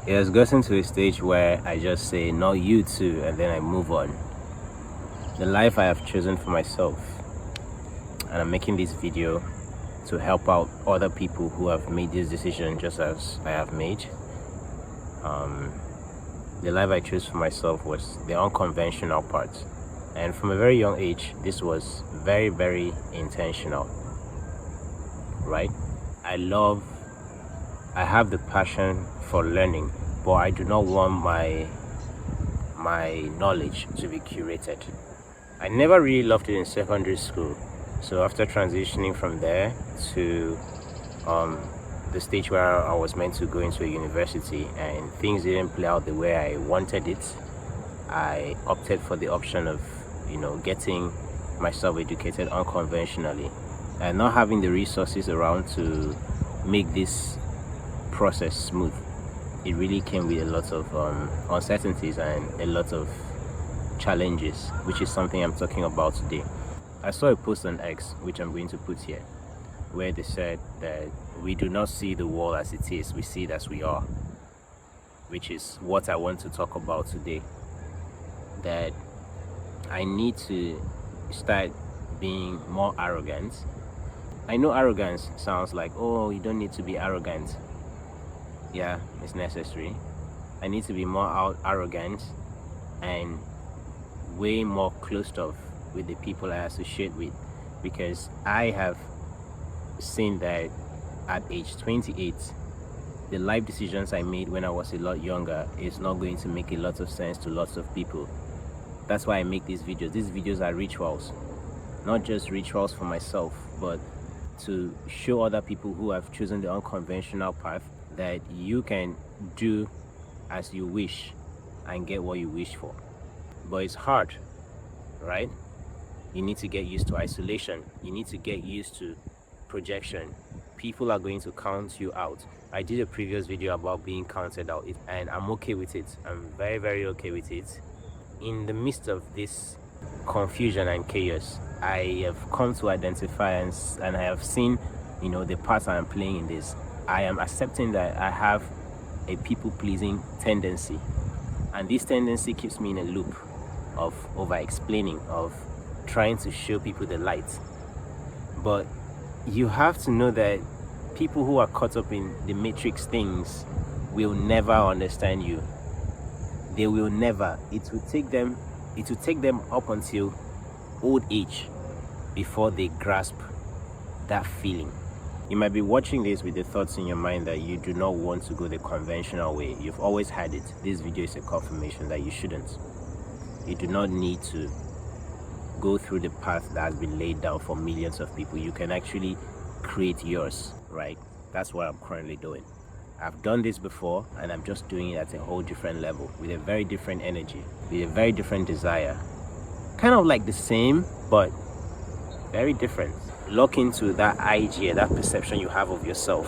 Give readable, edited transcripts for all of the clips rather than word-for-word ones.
It has gotten to a stage where I just say, "No, you too," and then I move on. The life I have chosen for myself, and I'm making this video to help out other people who have made this decision just as I have made. The life I chose for myself was the unconventional part, and from a very young age, this was very, very intentional, right? I have the passion for learning, but I do not want my knowledge to be curated. I never really loved it in secondary school, so after transitioning from there to the stage where I was meant to go into a university and things didn't play out the way I wanted it, I opted for the option of getting myself educated unconventionally and not having the resources around to make this process smooth. It really came with a lot of uncertainties and a lot of challenges, which is something I'm talking about today. I saw a post on X, which I'm going to put here, where they said that we do not see the world as it is, we see it as we are, which is what I want to talk about today. That I need to start being more arrogant. I know arrogance sounds like, oh, you don't need to be arrogant. Yeah, it's necessary. I need to be more arrogant and way more closed off with the people I associate with, because I have seen that at age 28, the life decisions I made when I was a lot younger is not going to make a lot of sense to lots of people. That's why I make these videos. These videos are rituals, not just rituals for myself, but to show other people who have chosen the unconventional path that you can do as you wish and get what you wish for. But it's hard, right? You need to get used to isolation. You need to get used to projection. People are going to count you out. I did a previous video about being counted out, and I'm okay with it. I'm very, very okay with it. In the midst of this confusion and chaos, I have come to identify and I have seen, the part I'm playing in this. I am accepting that I have a people-pleasing tendency, and this tendency keeps me in a loop of over-explaining, of trying to show people the light. But you have to know that people who are caught up in the matrix things will never understand you. They will never. It will take them up until old age before they grasp that feeling. You might be watching this with the thoughts in your mind that you do not want to go the conventional way. You've always had it. This video is a confirmation that you shouldn't. You do not need to go through the path that has been laid down for millions of people. You can actually create yours, right? That's what I'm currently doing. I've done this before, and I'm just doing it at a whole different level, with a very different energy, with a very different desire. Kind of like the same, but very different. Lock into that idea, that perception you have of yourself,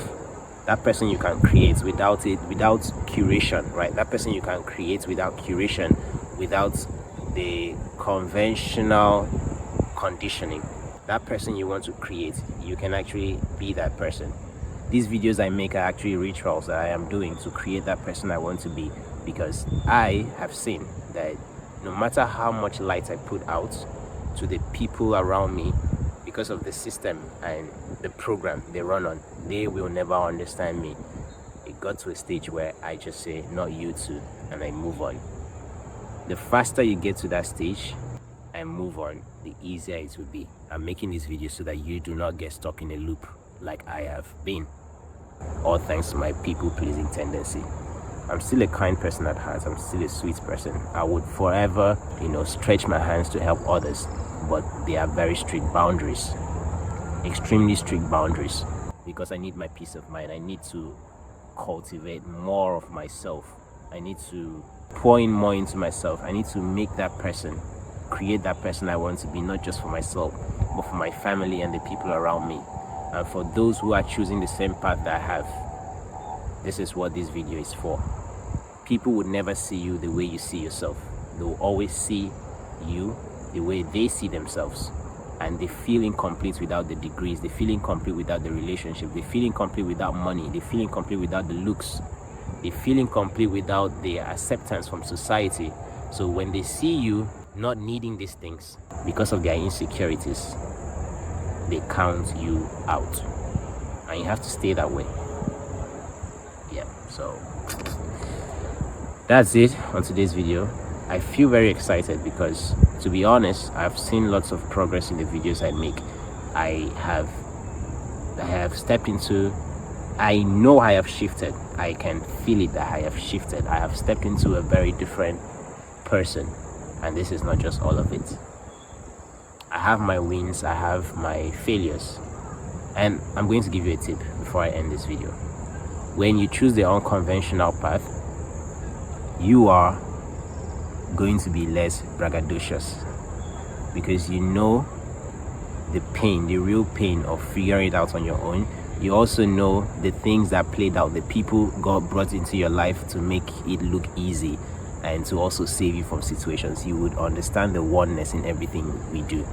that person you can create without curation, right? That person you can create without curation, without the conventional conditioning. That person you want to create, you can actually be that person. These videos I make are actually rituals that I am doing to create that person I want to be, because I have seen that no matter how much light I put out to the people around me, because of the system and the program they run on, they will never understand me. It got to a stage where I just say, not you too, and I move on. The faster you get to that stage and move on, the easier it will be. I'm making this video so that you do not get stuck in a loop like I have been, all thanks to my people-pleasing tendency. I'm still a kind person at heart. I'm still a sweet person. I would forever, stretch my hands to help others, but they are very strict boundaries, extremely strict boundaries, because I need my peace of mind. I need to cultivate more of myself. I need to pour in more into myself. I need to make that person, create that person I want to be, not just for myself, but for my family and the people around me. And for those who are choosing the same path that I have, this is what this video is for. People would never see you the way you see yourself. They will always see you the way they see themselves. And they feel incomplete without the degrees. They feel incomplete without the relationship. They feel incomplete without money. They feel incomplete without the looks. They feel incomplete without the acceptance from society. So when they see you not needing these things because of their insecurities, they count you out, and you have to stay that way. Yeah, so that's it on today's video. I feel very excited because, to be honest, I've seen lots of progress in the videos I make. I have stepped into, I know I have shifted. I can feel it that I have shifted. I have stepped into a very different person, and this is not just all of it. I have my wins, I have my failures, and I'm going to give you a tip before I end this video. When you choose the unconventional path, you are going to be less braggadocious, because you know the pain, the real pain of figuring it out on your own. You also know the things that played out, the people God brought into your life to make it look easy and to also save you from situations. You would understand the oneness in everything we do.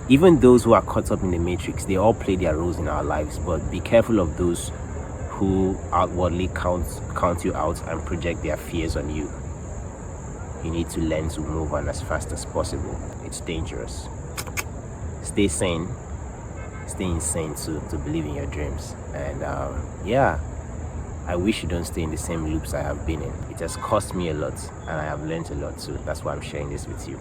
Even those who are caught up in the matrix, they all play their roles in our lives, but be careful of those who outwardly count you out and project their fears on you. You need to learn to move on as fast as possible. It's dangerous. Stay sane. Stay insane to believe in your dreams. And yeah, I wish you don't stay in the same loops I have been in. It has cost me a lot, and I have learned a lot too. That's why I'm sharing this with you.